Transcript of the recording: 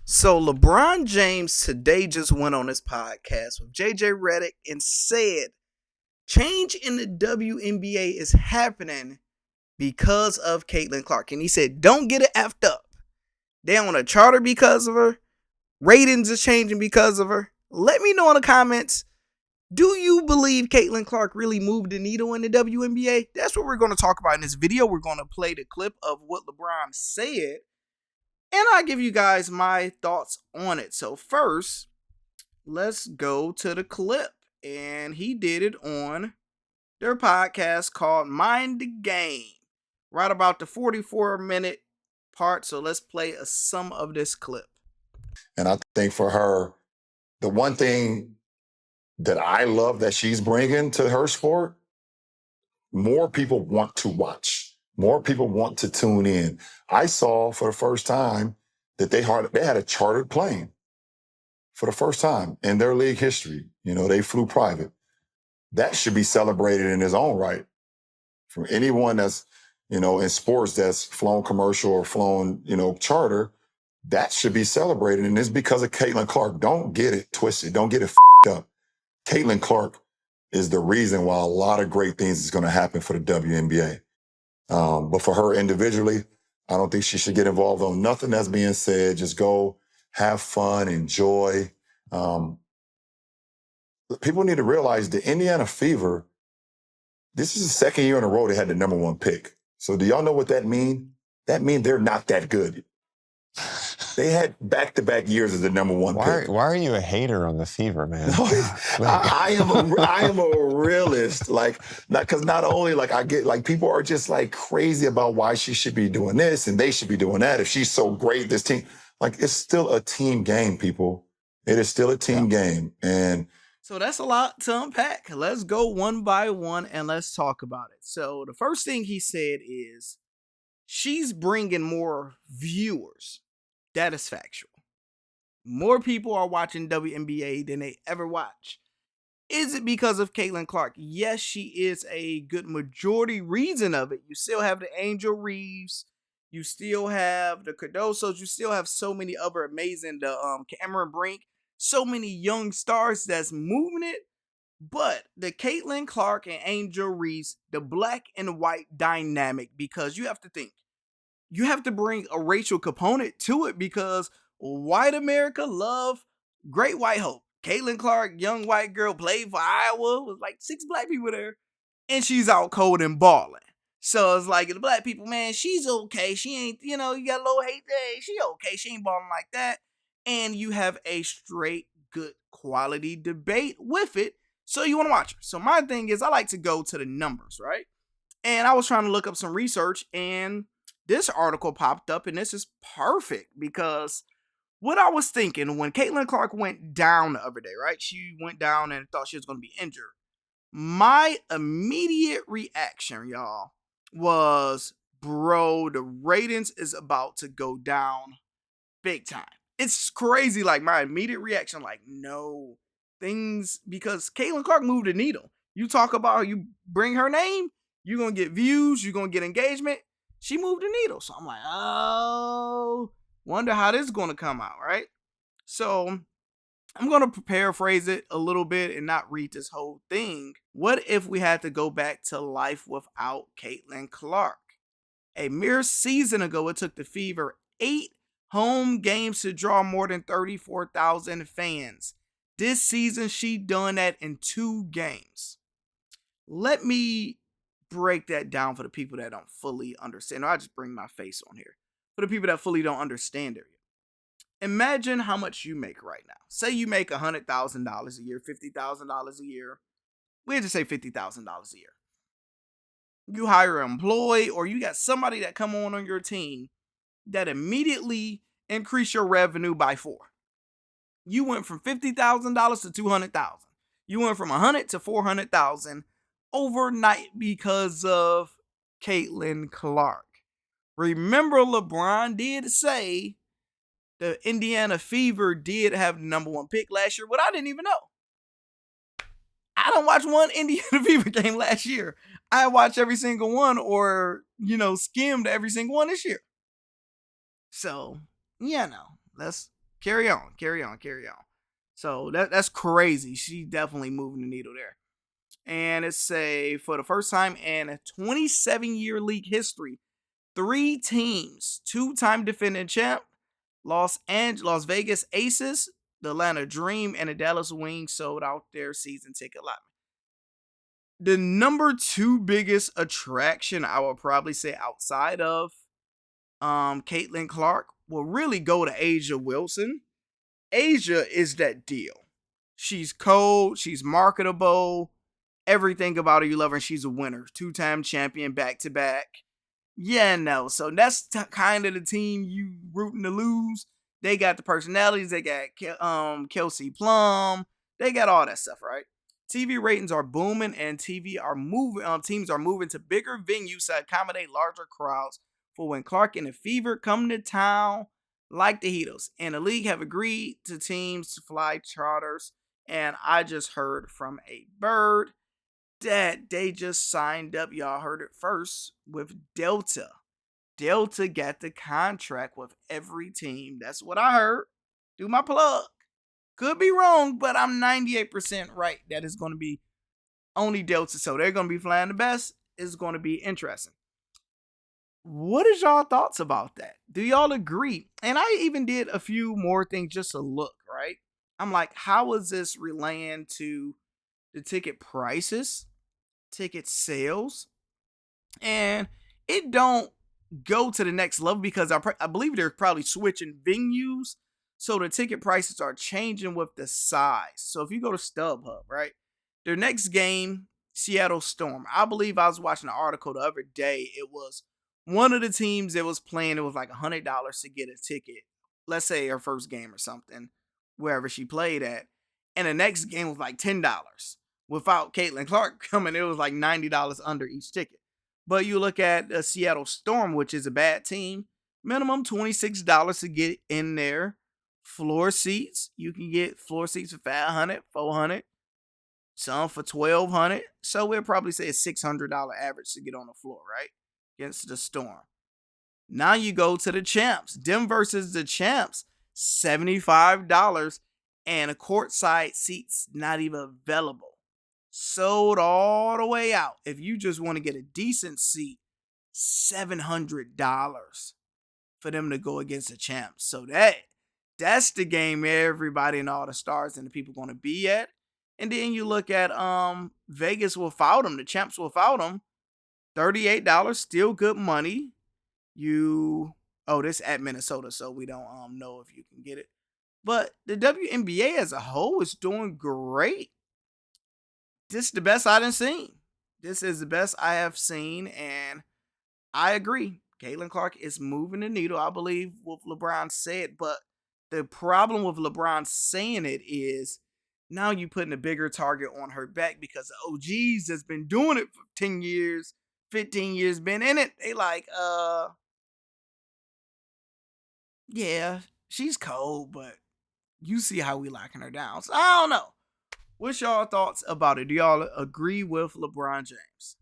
So LeBron James today just went on his podcast with JJ Redick and said change in the WNBA is happening because of Caitlin Clark. And he said, don't get it effed up. They on a charter because of her. Ratings is changing because of her. Let me know in the comments, do you believe Caitlin Clark really moved the needle in the WNBA? That's what we're going to talk about in this video. We're going to play the clip of what LeBron said, and I'll give you guys my thoughts on it. So first, let's go to the clip. And he did it on their podcast called Mind the Game, right about the 44-minute part. So let's play some of this clip. And I think for her, the one thing that I love that she's bringing to her sport, more people want to watch. More people want to tune in. I saw for the first time that they had a chartered plane for the first time in their league history. You know, they flew private. That should be celebrated in its own right. From anyone that's, you know, in sports that's flown commercial or flown, you know, charter, that should be celebrated. And it's because of Caitlin Clark. Don't get it twisted. Don't get it up. Caitlin Clark is the reason why a lot of great things is going to happen for the WNBA. But for her individually, I don't think she should get involved on nothing that's being said. Just go have fun, enjoy. People need to realize the Indiana Fever, this is the second year in a row they had the number one pick. So do y'all know what that means? That means they're not that good. They had back-to-back years as the number one pick. Why are you a hater on the Fever, man? I am a realist. Like, not only like I get like people are just like crazy about why she should be doing this and they should be doing that. If she's so great, this team, like it's still a team game, people. It is still a team game, and so that's a lot to unpack. Let's go one by one and let's talk about it. So the first thing he said is she's bringing more viewers. That is factual. More people are watching WNBA than they ever watch. Is it because of Caitlin Clark? Yes, she is a good majority reason of it. You still have the Angel Reeves. You still have the Cardosos. You still have so many other amazing, Cameron Brink. So many young stars that's moving it. But the Caitlin Clark and Angel Reeves, the black and white dynamic, because you have to think, you have to bring a racial component to it because white America love Great White Hope. Caitlin Clark, young white girl, played for Iowa, was like 6 black people there, and she's out cold and balling. So it's like the black people, man, she's okay. She ain't, you got a little hate there. She okay. She ain't balling like that. And you have a straight, good quality debate with it. So you want to watch her. So my thing is I like to go to the numbers, right? And I was trying to look up some research, and this article popped up, and this is perfect because what I was thinking when Caitlin Clark went down the other day, right? She went down and thought she was going to be injured. My immediate reaction, y'all, was, bro, the ratings is about to go down big time. It's crazy. Like my immediate reaction, like, no things, because Caitlin Clark moved the needle. You talk about you bring her name, you're going to get views, you're going to get engagement. She moved the needle. So I'm like, oh, wonder how this is going to come out, right? So I'm going to paraphrase it a little bit and not read this whole thing. What if we had to go back to life without Caitlin Clark? A mere season ago, it took the Fever 8 home games to draw more than 34,000 fans. This season, she done that in 2 games. Let me break that down for the people that don't fully understand. I'll just bring my face on here. For the people that fully don't understand it. Imagine how much you make right now. Say you make $100,000 a year, $50,000 a year. We'll just say $50,000 a year. You hire an employee or you got somebody that come on your team that immediately increase your revenue by 4. You went from $50,000 to $200,000. You went from $100,000 to $400,000 overnight because of Caitlin Clark. Remember, LeBron did say the Indiana Fever did have the number 1 pick last year, but I didn't even know. I don't watch one Indiana Fever game last year. I watched every single one or, skimmed every single one this year. So, let's carry on. So that's crazy. She definitely moving the needle there. And it's for the first time in a 27-year league history, 3 teams, 2-time defending champ, Las Vegas Aces, the Atlanta Dream, and the Dallas Wings sold out their season ticket allotment. The number 2 biggest attraction, I would probably say, outside of Caitlin Clark, will really go to A'ja Wilson. A'ja is that deal. She's cold, she's marketable, everything about her you love her, and she's a winner. 2-time champion, back-to-back. Yeah, no. So that's kind of the team you rooting to lose. They got the personalities. They got Kelsey Plum. They got all that stuff, right? TV ratings are booming, and teams are moving to bigger venues to accommodate larger crowds for when Clark and the Fever come to town, like the Heatles. And the league have agreed to teams to fly charters. And I just heard from a bird that they just signed up, y'all heard it first, with Delta. Delta got the contract with every team. That's what I heard. Do my plug. Could be wrong, but I'm 98% right that it's going to be only Delta. So they're going to be flying the best. It's going to be interesting. What is y'all thoughts about that? Do y'all agree? And I even did a few more things just to look, right? I'm like, how is this relaying to the ticket prices, ticket sales? And it don't go to the next level because I believe they're probably switching venues. So the ticket prices are changing with the size. So if you go to StubHub, right? Their next game, Seattle Storm. I believe I was watching an article the other day. It was one of the teams that was playing. It was like $100 to get a ticket. Let's say her first game or something, wherever she played at. And the next game was like $10. Without Caitlin Clark coming, it was like $90 under each ticket. But you look at the Seattle Storm, which is a bad team, minimum $26 to get in there. Floor seats, you can get floor seats for $500, $400, some for $1,200. So we'll probably say a $600 average to get on the floor, right? Against the Storm. Now you go to the champs. Them versus the champs, $75, and a courtside seats not even available. Sold all the way out. If you just want to get a decent seat, $700 for them to go against the champs. So that's the game everybody and all the stars and the people going to be at. And then you look at Vegas without them, the champs without them, $38, still good money. This at Minnesota, so we don't know if you can get it. But the WNBA as a whole is doing great. This is the best I done seen. This is the best I have seen, and I agree. Caitlin Clark is moving the needle, I believe, what LeBron said. But the problem with LeBron saying it is now you putting a bigger target on her back because the OGs that's been doing it for 10 years, 15 years, been in it. They like, yeah, she's cold, but you see how we locking her down. So I don't know. What's y'all thoughts about it? Do y'all agree with LeBron James?